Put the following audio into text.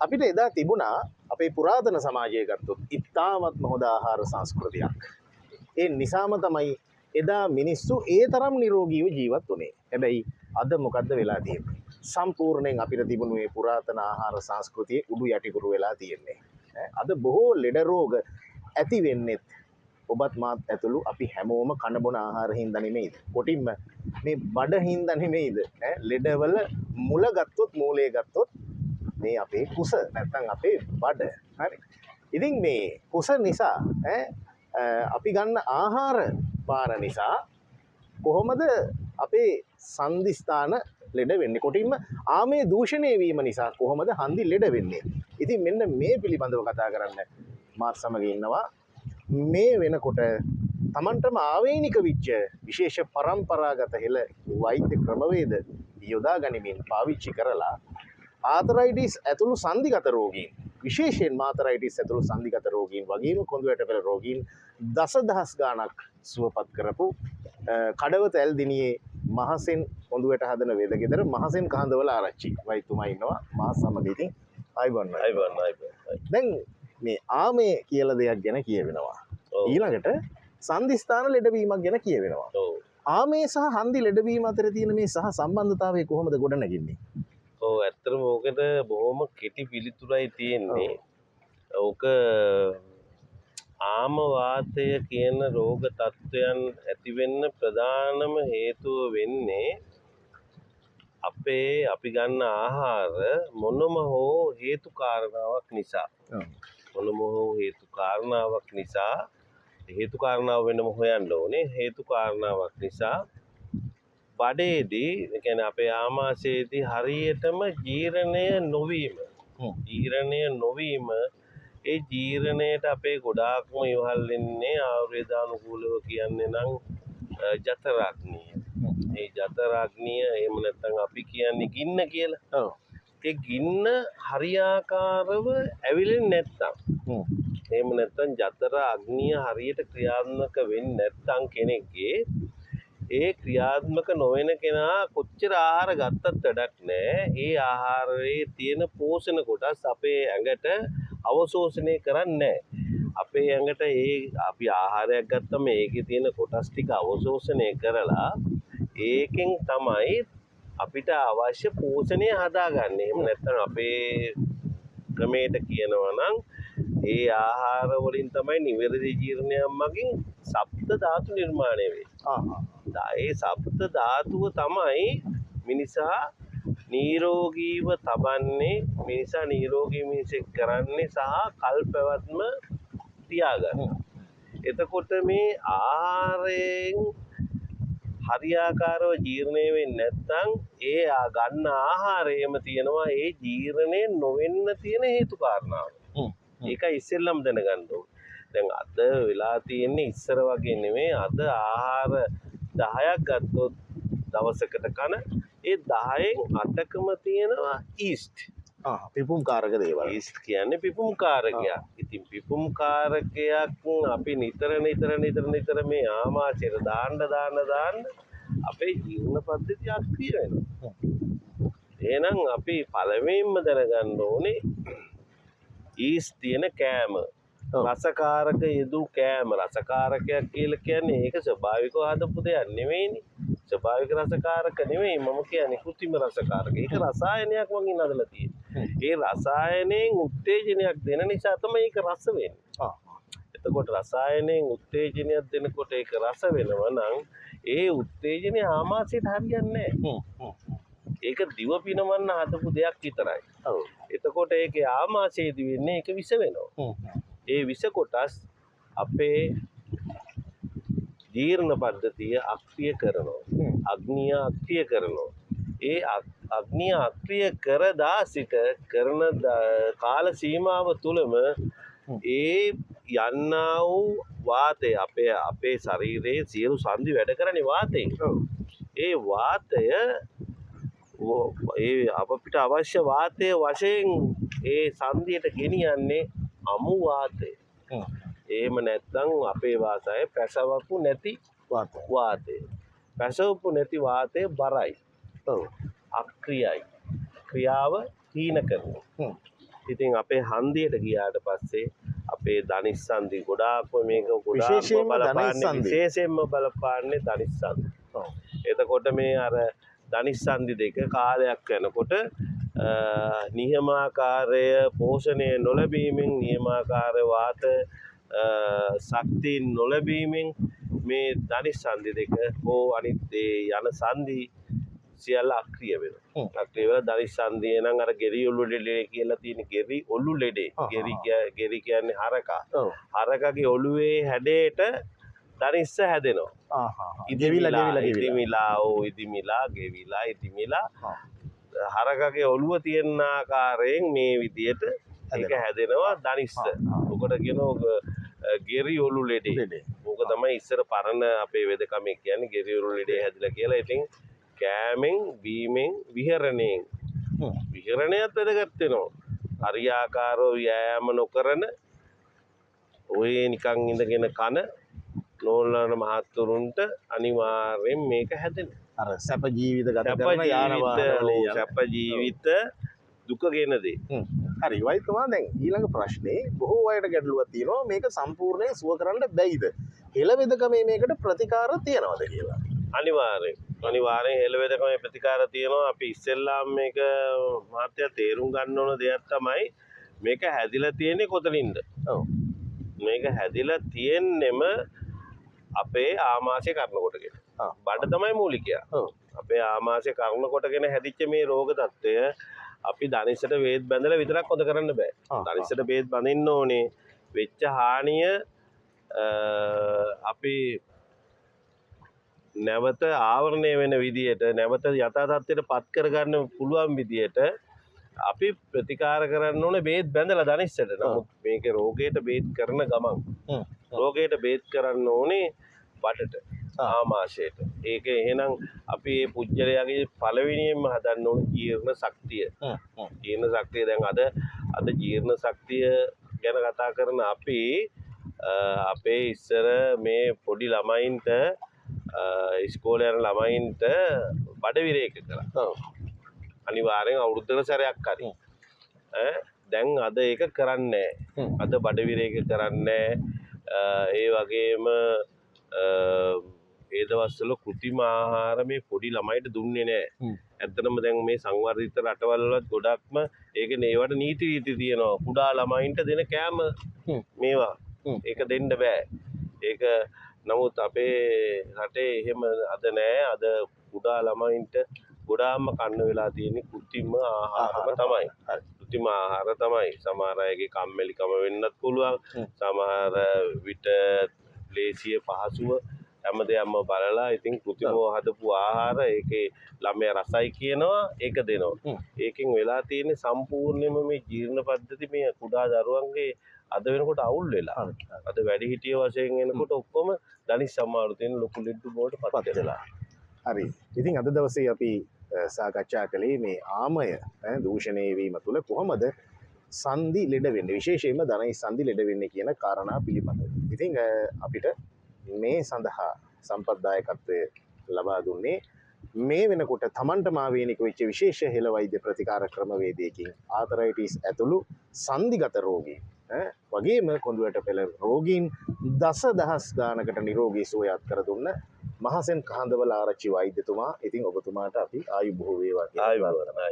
අපිට එදා තිබුණා අපේ පුරාතන සමාජය ගත්තොත් ඉතාමත්ම හොඳ ආහාර සංස්කෘතියක්. ඒ නිසාම තමයි එදා මිනිස්සු ඒ තරම් නිරෝගීව ජීවත් වුණේ. හැබැයි අද මොකද්ද වෙලා තියෙන්නේ? සම්පූර්ණයෙන් අපිට තිබුණු මේ පුරාතන ආහාර සංස්කෘතියේ උඩු යටිකුරු වෙලා තියෙන්නේ. අද බොහෝ ලෙඩ රෝග ඇති වෙන්නෙත් ඔබත් මාත් ඇතුළු අපි හැමෝම කන බොන ආහාර හින්දා නෙමෙයිද? කොටින්ම මේ බඩ හින්දා නෙමෙයිද? ලෙඩවල මුල ගත්තොත් මූලයේ ගත්තොත් මේ අපේ කුස නැත්තම් අපේ බඩ. හරි. ඉතින් මේ කුස නිසා අපි ගන්න ආහාර පාන නිසා කොහොමද අපේ සන්ධිස්ථාන ලෙඩ වෙන්නේ? කොටින්ම ආමේ දූෂණය වීම නිසා කොහොමද හන්දි ලෙඩ වෙන්නේ? ඉතින් මෙන්න මේ පිළිබඳව කතා කරන්න මාත් සමග ඉන්නවා. මේ වෙනකොට තමන්ටම ආවේනික විච්ච විශේෂ පරම්පරාගත හෙළ වෛද්‍ය ක්‍රමවේද යොදා ගනිමින් පාවිච්චි කරලා ආතරයිටිස් ඇතුළු සන්ධිගත රෝගීන්, විශේෂයෙන් ආතරයිටිස් ඇතුළු සන්ධිගත රෝගීන් වගේම කොඳුයට පෙළ රෝගීන් දසදහස් ගාණක් සුවපත් කරපු කඩවත ඇල්දිනියේ මහසෙන් කොඳුයට හදන වේදගෙදර මහසෙන් කහඳවල ආරච්චි වෛද්‍යතුමා ඉන්නවා මා සමග. ඉතින් අයබන්න. දැන් මේ ආමේ කියලා දෙයක් ගැන කියවෙනවා. ඊළඟට සන්ධිස්ථාන ලෙඩවීමක් ගැන කියවෙනවා. ආමේ සහ හන්දි ලෙඩවීම අතර තියෙන මේ සහ සම්බන්ධතාවය කොහොමද ගොඩනගන්නේ? ඇත්තටම ඕකට බොහොම කෙටි පිළිතුරයි තියෙන්නේ. ඕක ආම වාතය කියන රෝග තත්ත්වයන් ඇති වෙන්න ප්‍රධානම හේතුව වෙන්නේ අපි ගන්න ආහාර මොනම හෝ හේතු කාරණාවක් නිසා. මොනම හෝ හේතු කාරණාවක් නිසා, හේතු කාරණාව වෙනම හොයන්න ඕනේ. හේතු කාරණාවක් නිසා බඩේදී, ඒ කියන්නේ අපේ ආමාශයේදී හරියටම ජීර්ණය නොවීම ඒ ජීර්ණයට අපේ ගොඩාක්ම ඉවහල් වෙන්නේ ආයුර්වේදානුකූලව කියන්නේ නම් ජඨරාග්නිය. ඒ ජඨරාග්නිය එහෙම නැත්නම් අපි කියන්නේ ගින්න කියලා. ඒ ගින්න හරියාකාරව ඇවිලෙන්නේ නැත්නම්, එහෙම නැත්නම් ජඨරාග්නිය හරියට ක්‍රියාත්මක වෙන්නේ නැත්නම් කෙනෙක්ගේ, ඒ ක්‍රියාත්මක නොවන කෙනා කොච්චර ආහාර ගත්තත් වැඩක් නැහැ. ඒ ආහාරයේ තියෙන පෝෂණ කොටස් අපේ ඇඟට අවශෝෂණය කරන්නේ නැහැ. අපේ ඇඟට අපි ආහාරයක් ගත්තම ඒකේ තියෙන කොටස් ටික අවශෝෂණය කරලා ඒකෙන් තමයි අපිට අවශ්‍ය පෝෂණය හදාගන්නේ. එහෙම නැත්නම් අපේ ක්‍රමයට කියනවා නම් ඒ ආහාර වලින් තමයි නිවැරදි ජීර්ණයක් මගින් සප්ත ධාතු නිර්මාණය වෙන්නේ. ඒ සප්ත ධාතුව තමයි මිනිසා නිරෝගීව තබන්නේ, මිනිසා නිරෝගී මිනිසෙක් කරන්නේ සහ කල්පවත්ම තියාගන්න. එතකොට මේ ආහාරයෙන් හරියාකාරව ජීර්ණය වෙන්නේ නැත්නම් ඒ ගන්න ආහාරයේම තියෙනවා ඒ ජීර්ණය නොවෙන්න තියෙන හේතු කාරණාව. ඒක ඉස්සෙල්ලම දැනගන්න ඕනේ. දැන් අද වෙලා තියෙන්නේ ඉස්සර වගේ නෙමෙයි. අද ආහාර 10ක් ගත්තොත් දවසකට කන, ඒ 10න් 8කම තියෙනවා ඊස්ට්. පිපුම් කාරක දේවල්. ඊස්ට් කියන්නේ පිපුම් කාරකයක්. ඉතින් පිපුම් කාරකයක් අපි නිතර මේ ආමාශයට දාන්න අපේ ජීවන පද්ධතිය අක්‍රිය වෙනවා. එහෙනම් අපි පළවෙනින්ම දැනගන්න ඕනේ ඊස්ට් තියෙන කෑම. රසකාරක යෙදූ කෑම. රසකාරකයක් කියලා කියන්නේ ඒක ස්වභාවිකව හදපු දෙයක් නෙවෙයිනේ. ස්වභාවික රසකාරක නෙවෙයි මම කියන්නේ කෘත්‍රිම රසකාරක. ඒක රසායනයක් වගේ නදලා තියෙන්නේ. ඒ රසායනයෙන් උත්තේජනයක් දෙන නිසා තමයි ඒක රස වෙන්නේ. එතකොට රසායනයෙන් උත්තේජනයක් දෙනකොට ඒක රස වෙනවා නම් ඒ උත්තේජනය ආමාශයට හරියන්නේ නැහැ. ඒක දිව පිනවන්න හදපු දෙයක් විතරයි. එතකොට ඒකේ ආමාශයේදී වෙන්නේ ඒක විස වෙනවා. ඒ විස කොටස් අපේ ජීර්ණ පද්ධතිය අක්‍රිය කරනවා. අග්නිය අක්‍රිය කරනවා. ඒ අග්නිය අක්‍රිය කරදා සිට කරන කාල සීමාව තුළම ඒ යන්නා වූ වාතය අපේ ශරීරයේ සියලු සන්ධි වැඩ කරන්නේ වාතයෙන්. ඒ වාතය අපිට අවශ්‍ය වාතය වශයෙන් ඒ සන්ධියට ගෙනියන්නේ අමු වාතය. එහෙම නැත්නම් අපේ වාසයේ පැසවපු නැති වාතය. පැසවපු නැති වාතය බරයි. අක්‍රියයි. ක්‍රියාව හීන කරනවා. හ්ම්. ඉතින් අපේ හන්දියට ගියාට පස්සේ අපේ ධනිස්සන්දි ගොඩාක්ම මේක විශේෂයෙන්ම බලපාන්නේ ධනිස්සන්දි. විශේෂයෙන්ම බලපාන්නේ ධනිස්සන්දි. ඔව්. එතකොට මේ අර ධනිස්සන්දි දෙක කාලයක් යනකොට නියමාකාරය පෝෂණය නොලැබීමෙන් නියමාකාර වාත ශක්තිය නොලැබීමෙන් මේ ධනිස්සන්දි දෙක හෝ අනිත් ඒ යන සන්දි සියල්ල අක්‍රිය වෙනවා. අක්‍රිය වෙලා ධනිස්සන්දිය නම් අර ගෙරි ඔලු ලෙඩේ කියලා තියෙන ගෙරි ඔලු ලෙඩේ. ගෙරි කියන්නේ හරකා. ඔව්. හරකගේ ඔළුවේ හැඩයට ධනිස්ස හැදෙනවා. ඉදිමිලා ගෙවිලා හරකගේ ඔළුව තියෙන ආකාරයෙන් මේ විදියට ඒක හැදෙනවා ධනිස්ස. ඔකට කියනවා ගෙරි ඔලු ලෙඩේ. ඕක තමයි ඉස්සර පරණ අපේ වෙදකමේ කියන්නේ ගෙරි ඔලු ලෙඩේ හැදිලා කියලා. ඉතින් කෑමෙන් බීමෙන් විහරණයෙන් විහරණයත් වැදගත් වෙනවා. හරියාකාරව ව්‍යායාම නොකරන ඔය නිකන් ඉඳගෙන කන නෝනලන මහත්තුරුන්ට අනිවාර්යෙන් මේක හැදෙනවා. අර සැප ජීවිත ගත කරන යාන වාහන සැප ජීවිත දුක ගෙන දේ. හරි වෛද්‍යතුමා දැන් ඊළඟ ප්‍රශ්නේ බොහෝ අයට ගැටලුවක් තියෙනවා මේක සම්පූර්ණයෙන් සුව කරන්න බැයිද? හෙළවෙදකමේ මේකට ප්‍රතිකාර තියනවද කියලා. අනිවාර්යෙන් හෙළවෙදකමේ ප්‍රතිකාර තියෙනවා. අපි ඉස්සෙල්ලාම මේක මහත්ය තේරුම් ගන්න ඕන දෙයක් තමයි මේක හැදිලා තියෙන්නේ කොතනින්ද? ඔව්. මේක හැදිලා තියෙන්නෙම අපේ ආමාශය කරන කොටගෙන. බඩ තමයි මූලිකයා. අපේ ආමාශය කරන කොටගෙන හැදිච්ච මේ රෝග තත්ත්වය අපි ධනිස්සට වේද බැඳලා විතරක් හොද කරන්න බෑ. ධනිස්සට වේද බඳින්න ඕනේ. වෙච්ච හානිය අපි නැවත ආවරණය වෙන විදියට නැවත යථා තත්ත්වයට පත් කරගන්න පුළුවන් විදියට අපි ප්‍රතිකාර කරන්න ඕනේ බේත් බැඳලා ධනිස්සට. නමුත් මේකේ රෝගයට බේත් කරන ගමන් රෝගයට බේත් කරන්න ඕනේ බඩට ආමාශයට. ඒක එහෙනම් අපි මේ පුජ්‍යලයාගේ පළවෙනියෙන්ම හදන්න ඕනේ ජීර්ණ ශක්තිය. ජීර්ණ ශක්තිය දැන් අද ජීර්ණ ශක්තිය ගැන කතා කරන අපි අපේ ඉස්සර මේ පොඩි ළමයින්ට ඉස්කෝලේ යන ළමයින්ට බඩ විරේක කළා. අනිවාර්යෙන් අවුරුද්දකට සැරයක් හරි. දැන් අද ඒක කරන්නේ නැහැ. අද බඩ විරේක කරන්නේ නැහැ. ඒ වගේම ඒ දවස්වල කෘත්‍රිම ආහාර මේ පොඩි ළමයිට දුන්නේ නැහැ. ඇත්තටම දැන් මේ සංවර්ධිත රටවල් වලත් ගොඩක්ම ඒකනේ ඒවට නීති රීති තියෙනවා. කුඩා ළමයින්ට දෙන කෑම මේවා. ඒක දෙන්න බෑ. ඒක නමුත් අපේ රටේ එහෙම අද නෑ. අද කුඩා ළමයින්ට ගොඩාක්ම කන්න වෙලා තියෙන්නේ කෘත්‍රිම ආහාරම තමයි. කෘත්‍රිම ආහාර තමයි. සමහර අයගේ කම්මැලිකම වෙන්නත් පුළුවන්. සමහර විට ලේසිය පහසුව හැම දෙයක්ම බලලා ඉතින් කෘත්‍රිමව හදපු ආහාර ඒකේ ළමයා රසයි කියනවා ඒක දෙනවා. ඒකෙන් වෙලා තියෙන්නේ සම්පූර්ණයෙන්ම මේ ජීර්ණ පද්ධති මේ කුඩා දරුවන්ගේ අද වෙනකොට අවුල් වෙලා. අද වැඩිහිටිය වශයෙන් එනකොට ඔක්කොම ධනිස් සම්මාරු තියෙන ලොකු ලෙඩ බෝඩ පත් වෙලා. හරි. ඉතින් අද දවසේ අපි සාකච්ඡා කළේ මේ ආමය දූෂණය වීම තුළ කොහොමද සන්ධි ලෙඩ වෙන්නේ විශේෂයෙන්ම ධනිස් සන්ධි ලෙඩ වෙන්නේ කියන කාරණා පිළිබඳව. ඉතින් අපිට මේ සඳහා සම්පත්දායකත්වය ලබා දුන්නේ මේ වෙනකොට තමන්ට මාවේනික වෙච්ච විශේෂ හෙළ වෛද්‍ය ප්‍රතිකාර ක්‍රමවේදයකින් ආතරයිටිස් ඇතුළු සන්ධිගත රෝගීන් වගේම කොඳුයට පෙළ රෝගීන් දසදහස් ගානකට නිරෝගී සුවයත් කර දුන්න මහසෙන් කහඳවල ආරච්චි වෛද්‍යතුමා. ඉතින් ඔබතුමාට අපි ආයු බොහෝ වේවා කියලා